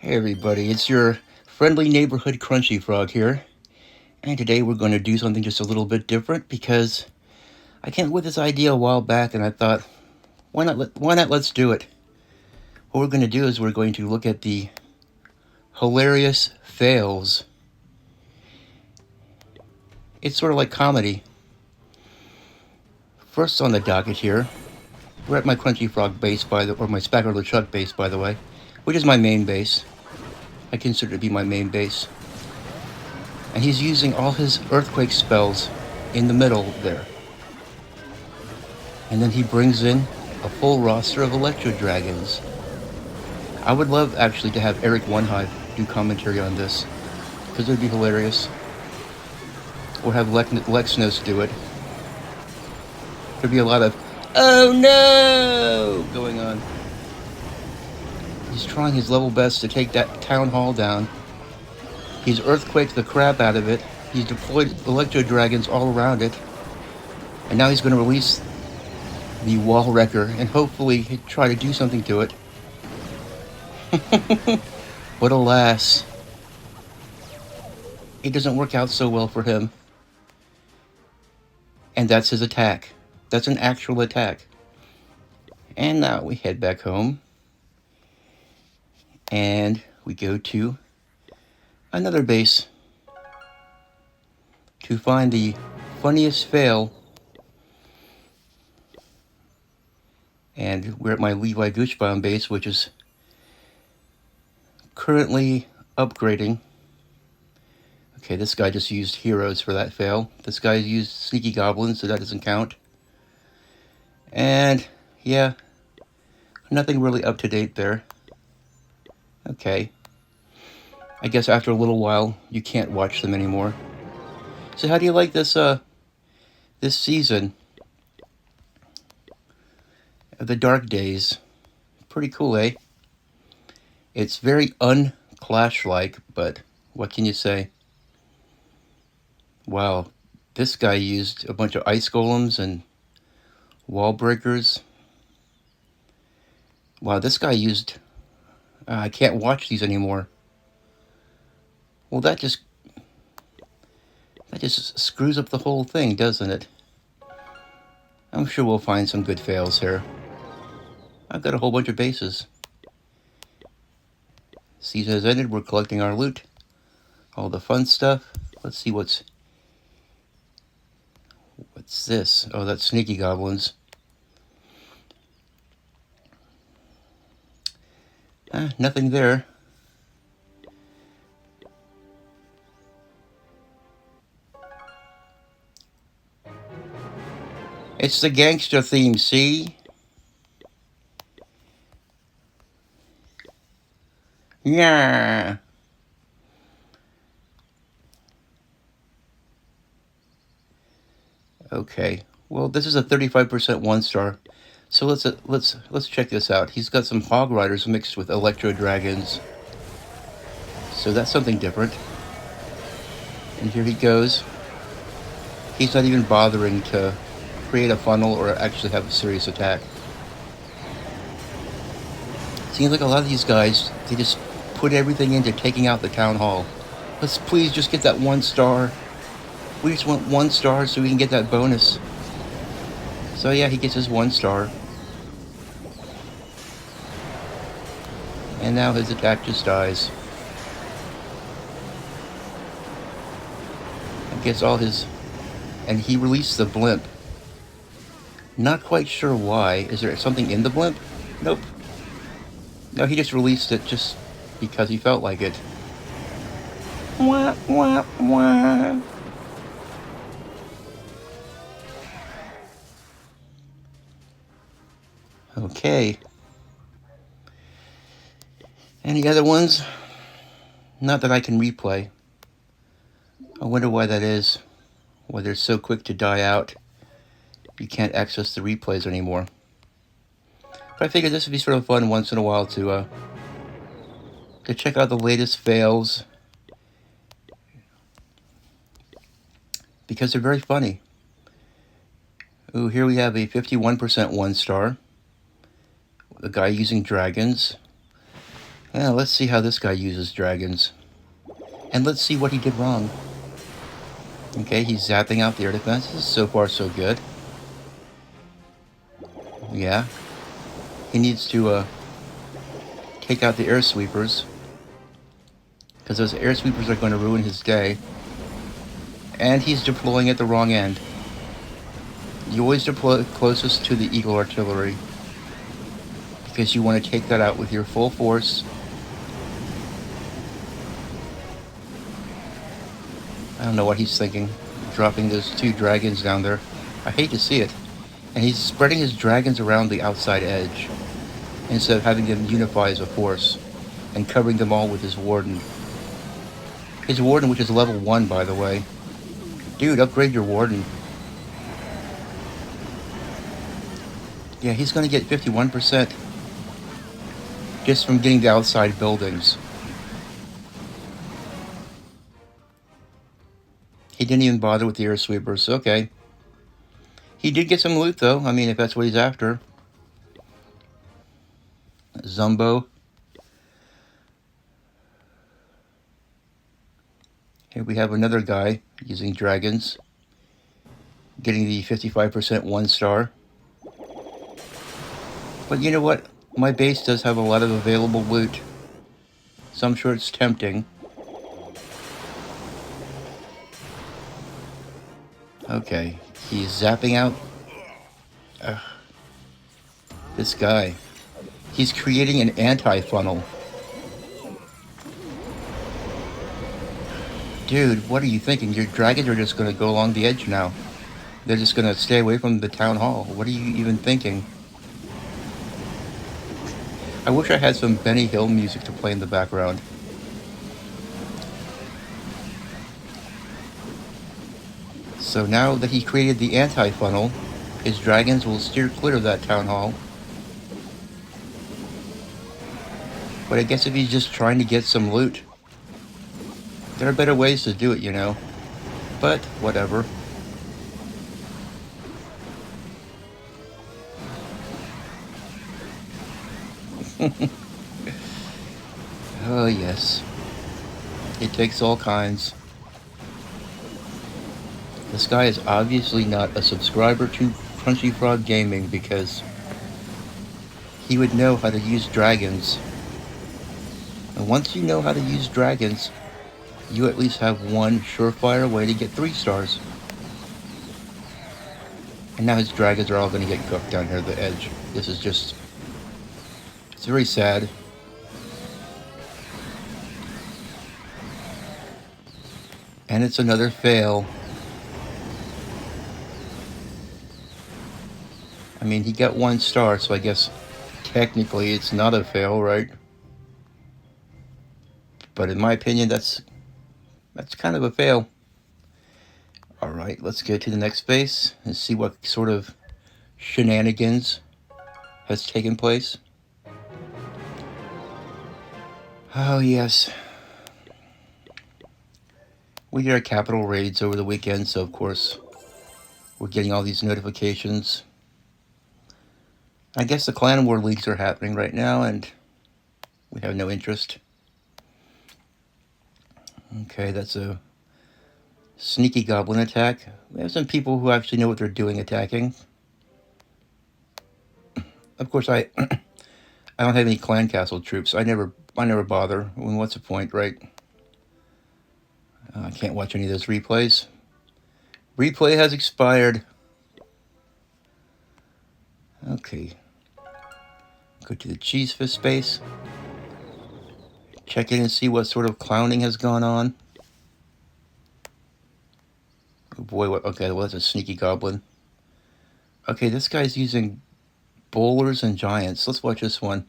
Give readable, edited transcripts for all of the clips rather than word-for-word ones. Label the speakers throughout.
Speaker 1: Hey everybody, it's your friendly neighborhood Crunchy Frog here, and today we're going to do something just a little bit different because I came up with this idea a while back and I thought, why not let's do it. What we're going to do is we're going to look at the hilarious fails. It's sort of like comedy. First on the docket here, we're at my Crunchy Frog base or my Spackler LeChuck base by the way, which is my main base. I consider it to be my main base. And he's using all his earthquake spells in the middle there. And then he brings in a full roster of Electro Dragons. I would love actually to have Eric Onehive do commentary on this, because it would be hilarious. Or have Lexnos do it. There'd be a lot of, oh no, going on. He's trying his level best to take that town hall down. He's earthquaked the crap out of it. He's deployed Electro Dragons all around it. And now he's going to release the Wall Wrecker and hopefully try to do something to it. But alas, it doesn't work out so well for him. And that's his attack. That's an actual attack. And now we head back home. And we go to another base to find the funniest fail. And we're at my Levi Goochbaum base, which is currently upgrading. Okay, this guy just used heroes for that fail. This guy used sneaky goblins, so that doesn't count. And yeah, nothing really up to date there. Okay. I guess after a little while, you can't watch them anymore. So how do you like this season? The Dark Days. Pretty cool, eh? It's very un-Clash-like, but what can you say? Wow, this guy used a bunch of ice golems and wall breakers. Wow, this guy used... I can't watch these anymore. Well, that just screws up the whole thing, doesn't it? I'm sure we'll find some good fails here. I've got a whole bunch of bases. Season has ended, we're collecting our loot. All the fun stuff. Let's see what's this? Oh, that's sneaky goblins. Nothing there. It's the gangster theme, see? Yeah. Okay. Well, this is a 35% 1-star. So let's check this out. He's got some Hog Riders mixed with Electro Dragons. So that's something different. And here he goes. He's not even bothering to create a funnel or actually have a serious attack. Seems like a lot of these guys, they just put everything into taking out the town hall. Let's please just get that 1-star. We just want 1 star so we can get that bonus. So yeah, he gets his 1-star. And now his attack just dies. And gets all his... And he released the blimp. Not quite sure why. Is there something in the blimp? Nope. No, he just released it just because he felt like it. Wah, wah, wah. Okay. Any other ones? Not that I can replay. I wonder why that is. Why they're so quick to die out. You can't access the replays anymore. But I figured this would be sort of fun once in a while to check out the latest fails. Because they're very funny. Ooh, here we have a 51% 1-star. The guy using dragons. Well, let's see how this guy uses dragons. And let's see what he did wrong. Okay, he's zapping out the air defenses. So far, so good. Yeah. He needs to take out the air sweepers, because those air sweepers are going to ruin his day. And he's deploying at the wrong end. You always deploy closest to the Eagle artillery, because you want to take that out with your full force. I don't know what he's thinking, dropping those 2 dragons down there. I hate to see it. And he's spreading his dragons around the outside edge, instead of having them unify as a force, and covering them all with his warden. His warden, which is level 1, by the way. Dude, upgrade your warden. Yeah, he's going to get 51% just from getting the outside buildings. He didn't even bother with the air sweepers. Okay. He did get some loot, though. I mean, if that's what he's after. Zumbo. Here we have another guy using dragons, getting the 55% 1-star. But you know what? My base does have a lot of available loot, so I'm sure it's tempting. Okay, he's zapping out. This guy. He's creating an anti-funnel. Dude, what are you thinking? Your dragons are just going to go along the edge now. They're just going to stay away from the town hall. What are you even thinking? I wish I had some Benny Hill music to play in the background. So now that he created the anti-funnel, his dragons will steer clear of that town hall. But I guess if he's just trying to get some loot, there are better ways to do it, you know. But whatever. Oh yes. It takes all kinds. This guy is obviously not a subscriber to Crunchy Frog Gaming, because he would know how to use dragons. And once you know how to use dragons, you at least have one surefire way to get 3 stars. And now his dragons are all going to get cooked down here at the edge. This is just... it's very sad. And it's another fail. I mean, he got 1 star, so I guess technically it's not a fail, right? But in my opinion, that's kind of a fail. Alright, let's get to the next base and see what sort of shenanigans has taken place. Oh yes. We did our capital raids over the weekend, so of course we're getting all these notifications. I guess the clan war leagues are happening right now, and we have no interest. Okay, that's a sneaky goblin attack. We have some people who actually know what they're doing attacking. Of course, I don't have any clan castle troops. I never bother. I mean, what's the point, right? I can't watch any of those replays. Replay has expired. Okay. Go to the cheese fist base. Check in and see what sort of clowning has gone on. Oh boy, what? Okay, well, that's a sneaky goblin. Okay, this guy's using bowlers and giants. Let's watch this one.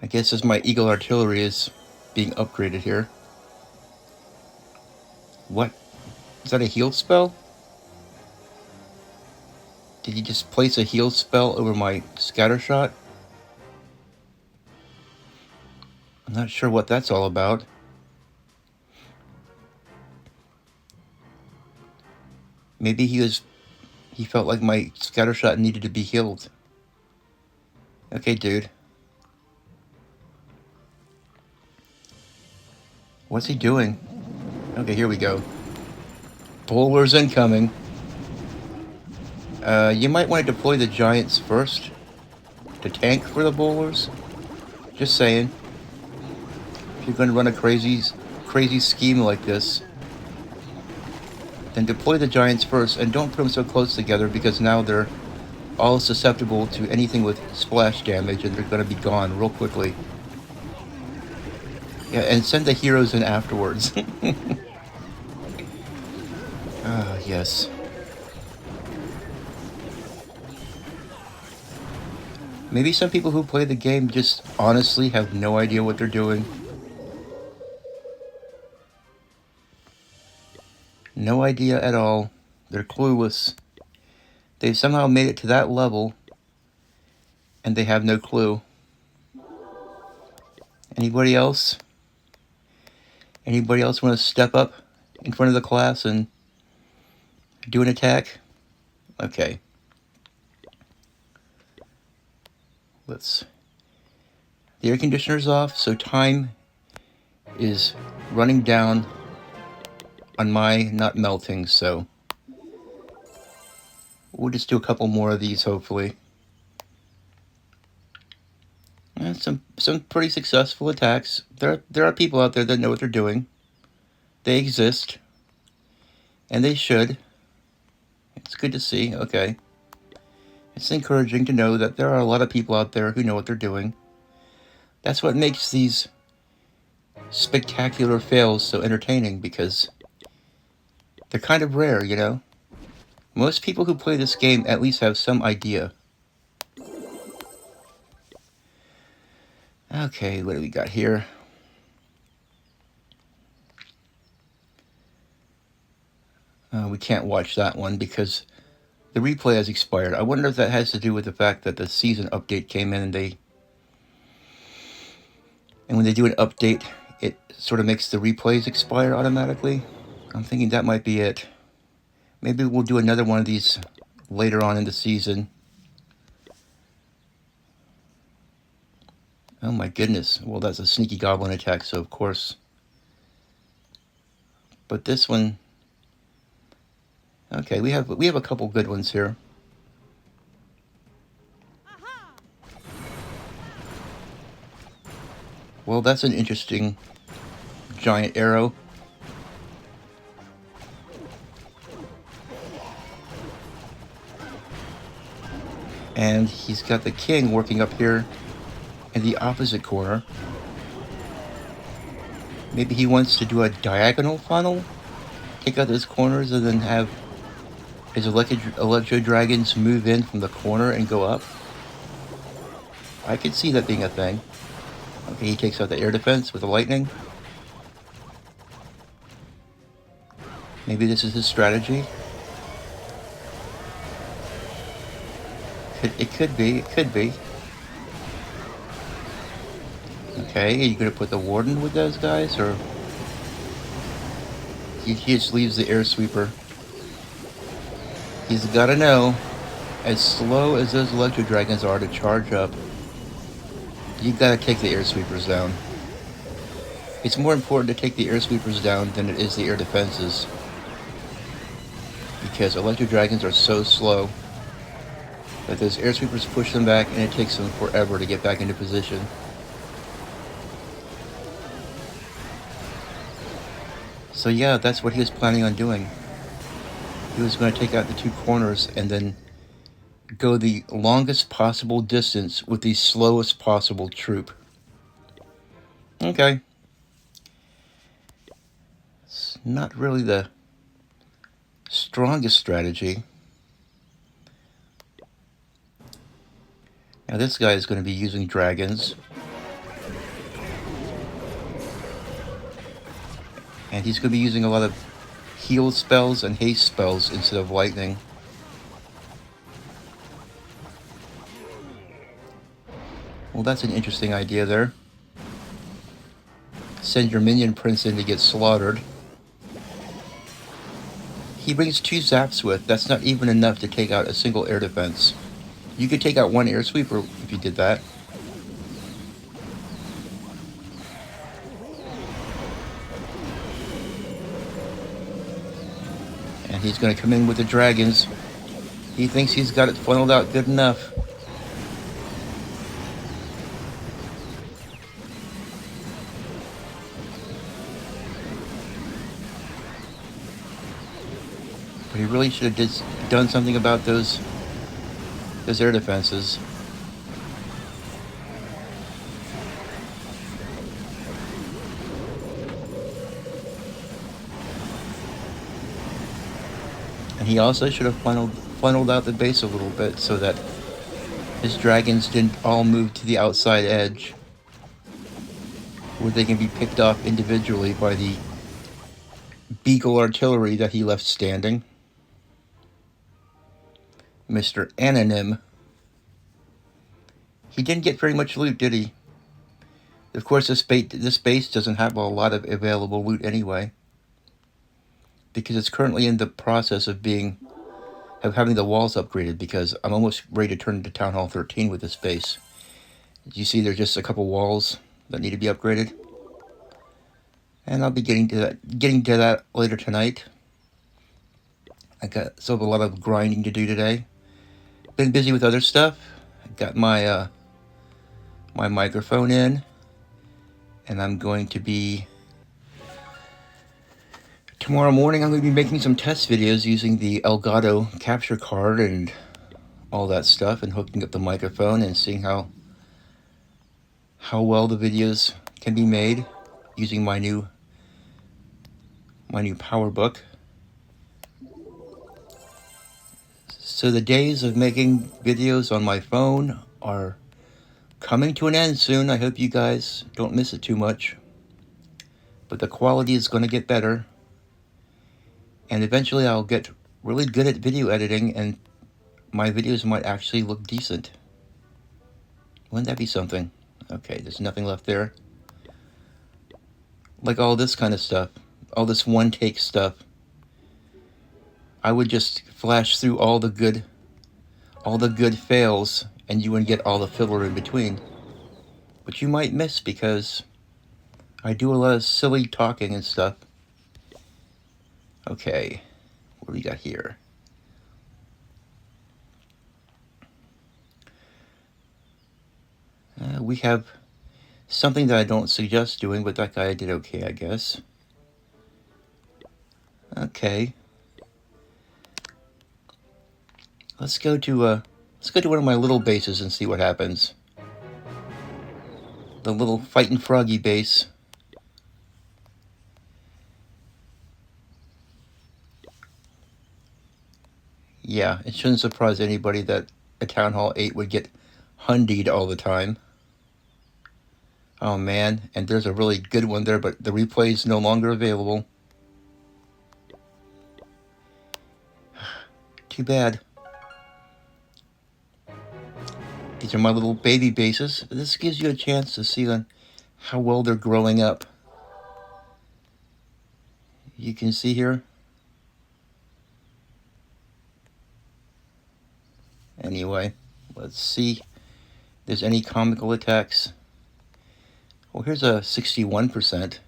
Speaker 1: I guess as my Eagle artillery is being upgraded here. What? Is that a heal spell? Did he just place a heal spell over my scatter shot? I'm not sure what that's all about. Maybe he felt like my scatter shot needed to be healed. Okay, dude. What's he doing? Okay, here we go. Bowlers incoming. You might want to deploy the giants first to tank for the bowlers. Just saying. If you're going to run a crazy scheme like this, then deploy the giants first and don't put them so close together because now they're all susceptible to anything with splash damage and they're going to be gone real quickly. Yeah, and send the heroes in afterwards. Ah, yes. Maybe some people who play the game just honestly have no idea what they're doing. No idea at all. They're clueless. They've somehow made it to that level, and they have no clue. Anybody else? Anybody else want to step up in front of the class and do an attack? Okay. The air conditioner's off, so time is running down on my not melting, so we'll just do a couple more of these, hopefully. And some pretty successful attacks. There are people out there that know what they're doing. They exist, and they should. It's good to see. Okay. It's encouraging to know that there are a lot of people out there who know what they're doing. That's what makes these spectacular fails so entertaining, because they're kind of rare, you know? Most people who play this game at least have some idea. Okay, what do we got here? We can't watch that one because the replay has expired. I wonder if that has to do with the fact that the season update came in and when they do an update, it sort of makes the replays expire automatically. I'm thinking that might be it. Maybe we'll do another one of these later on in the season. Oh my goodness. Well, that's a sneaky goblin attack, so of course. But this one... Okay, we have a couple good ones here. Well, that's an interesting giant arrow. And he's got the king working up here in the opposite corner. Maybe he wants to do a diagonal funnel? Take out those corners and then have his electro dragons move in from the corner and go up? I could see that being a thing. Okay, he takes out the air defense with the lightning. Maybe this is his strategy. It could be. Okay, are you going to put the warden with those guys, or he just leaves the air sweeper? He's got to know, as slow as those electro dragons are to charge up, you've got to take the air sweepers down. It's more important to take the air sweepers down than it is the air defenses, because electro dragons are so slow that those air sweepers push them back and it takes them forever to get back into position. So yeah, that's what he was planning on doing. He was going to take out the two corners and then go the longest possible distance with the slowest possible troop. Okay. It's not really the strongest strategy. Now this guy is going to be using dragons. And he's going to be using a lot of heal spells and haste spells instead of lightning. Well, that's an interesting idea there. Send your minion prince in to get slaughtered. He brings 2 zaps with. That's not even enough to take out a single air defense. You could take out 1 air sweeper if you did that. And he's going to come in with the dragons. He thinks he's got it funneled out good enough. But he really should have done something about those air defenses. And he also should have funneled out the base a little bit so that his dragons didn't all move to the outside edge, where they can be picked off individually by the Beagle artillery that he left standing. Mr. Anonym. He didn't get very much loot, did he? Of course, this base doesn't have a lot of available loot anyway, because it's currently in the process of having the walls upgraded, because I'm almost ready to turn into Town Hall 13 with this base. You see there's just a couple walls that need to be upgraded. And I'll be getting to that later tonight. I got a lot of grinding to do today. Been busy with other stuff. I got my my microphone in, and I'm going to be tomorrow morning. I'm going to be making some test videos using the Elgato capture card and all that stuff, and hooking up the microphone and seeing how well the videos can be made using my new PowerBook. So the days of making videos on my phone are coming to an end soon. I hope you guys don't miss it too much. But the quality is going to get better. And eventually I'll get really good at video editing, and my videos might actually look decent. Wouldn't that be something? Okay, there's nothing left there. Like all this kind of stuff, all this one-take stuff, I would just flash through all the good fails, and you wouldn't get all the filler in between. But you might miss, because I do a lot of silly talking and stuff. Okay, what do we got here? We have something that I don't suggest doing, but that guy did okay, I guess. Okay. Let's go to one of my little bases and see what happens. The little Fightin' Froggy base. Yeah, it shouldn't surprise anybody that a Town Hall 8 would get hundied all the time. Oh man, and there's a really good one there, but the replay is no longer available. Too bad. These are my little baby bases. This gives you a chance to see how well they're growing up. You can see here. Anyway, let's see if there's any comical attacks. Well, here's a 61%.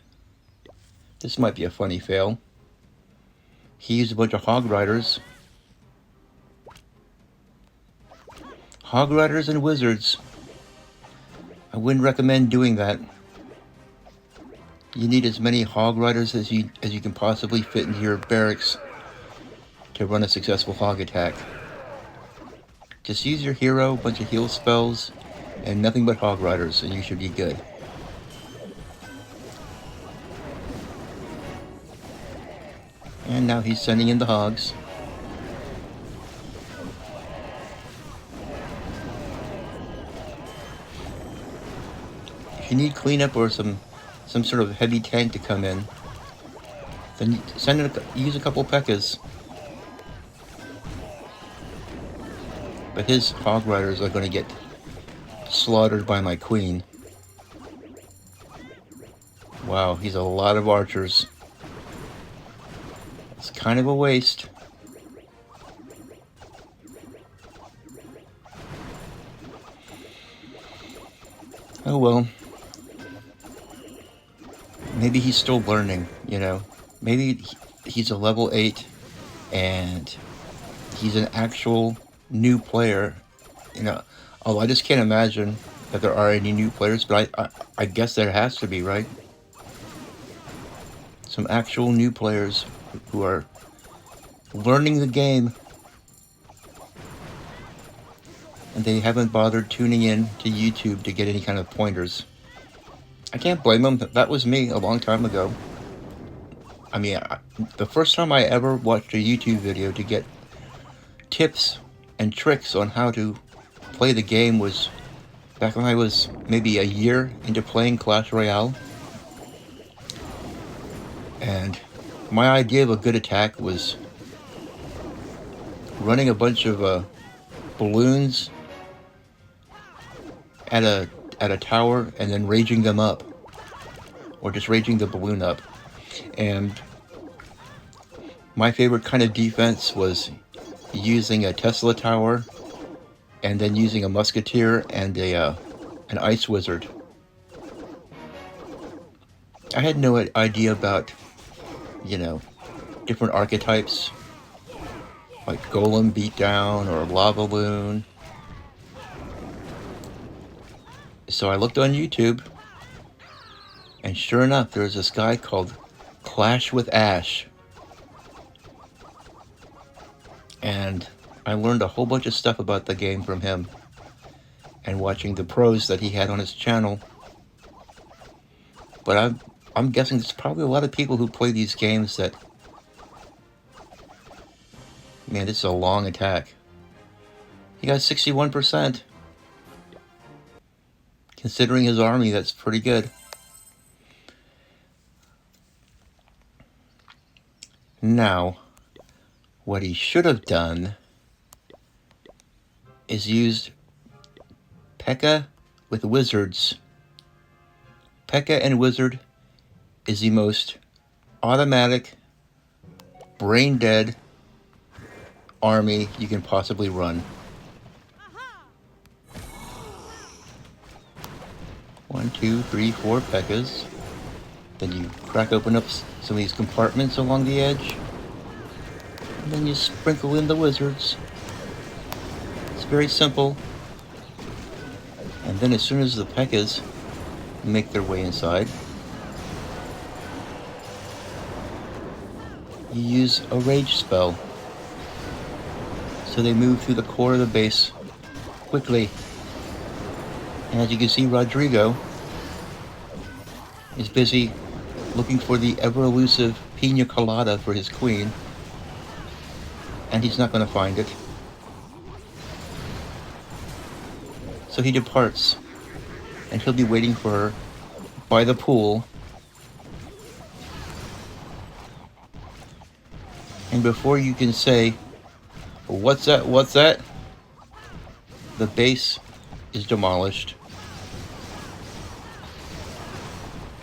Speaker 1: This might be a funny fail. He used a bunch of Hog Riders. Hog Riders and Wizards. I wouldn't recommend doing that. You need as many Hog Riders as you can possibly fit into your barracks to run a successful Hog attack. Just use your hero, bunch of heal spells, and nothing but Hog Riders, and you should be good. And now he's sending in the Hogs. If you need cleanup or some sort of heavy tank to come in, then use a couple P.E.K.K.A.s. But his Hog Riders are going to get slaughtered by my Queen. Wow, he's a lot of archers. It's kind of a waste. Oh well. Maybe he's still learning, you know. Maybe he's a level 8 and he's an actual new player. You know, oh, I just can't imagine that there are any new players, but I guess there has to be, right? Some actual new players who are learning the game, and they haven't bothered tuning in to YouTube to get any kind of pointers. I can't blame them. That was me a long time ago. I mean, the first time I ever watched a YouTube video to get tips and tricks on how to play the game was back when I was maybe a year into playing Clash Royale. And my idea of a good attack was running a bunch of balloons at a tower and then raging them up, or just raging the balloon up. And my favorite kind of defense was using a Tesla tower and then using a musketeer and an ice wizard. I had no idea about, different archetypes like golem beatdown or lava loon. So I looked on YouTube, and sure enough, there's this guy called Clash with Ash. And I learned a whole bunch of stuff about the game from him and watching the pros that he had on his channel. But I'm guessing there's probably a lot of people who play these games that, man, this is a long attack. He got 61%. Considering his army, that's pretty good. Now, what he should have done is used P.E.K.K.A. with wizards. P.E.K.K.A. and wizard is the most automatic, brain-dead army you can possibly run. 1, 2, 3, 4 P.E.K.K.A.s. Then you crack open up some of these compartments along the edge. And then you sprinkle in the wizards. It's very simple. And then as soon as the P.E.K.K.A.s make their way inside, you use a rage spell. So they move through the core of the base quickly. And as you can see, Rodrigo is busy looking for the ever-elusive Pina Colada for his queen. And he's not going to find it. So he departs. And he'll be waiting for her by the pool. And before you can say, "What's that? What's that?" the base is demolished.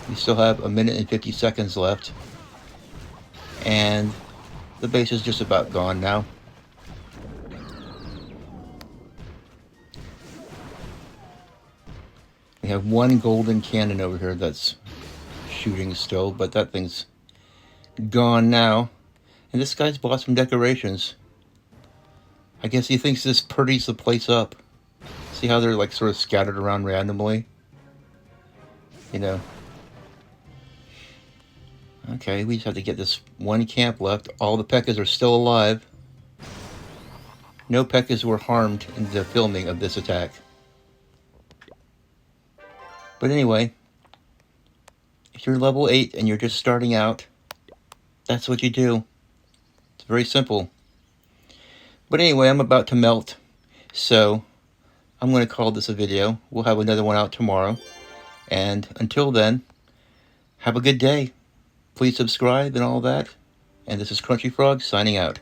Speaker 1: We still have 1 minute and 50 seconds left. And the base is just about gone now. We have one golden cannon over here that's shooting still, but that thing's gone now. And this guy's bought some decorations. I guess he thinks this pretties the place up. See how they're like sort of scattered around randomly? Okay, we just have to get this one camp left. All the P.E.K.K.A.s are still alive. No P.E.K.K.A.s were harmed in the filming of this attack. But anyway, if you're level 8 and you're just starting out, that's what you do. It's very simple. But anyway, I'm about to melt, so I'm going to call this a video. We'll have another one out tomorrow. And until then, have a good day. Please subscribe and all that. And this is Crunchy Frog signing out.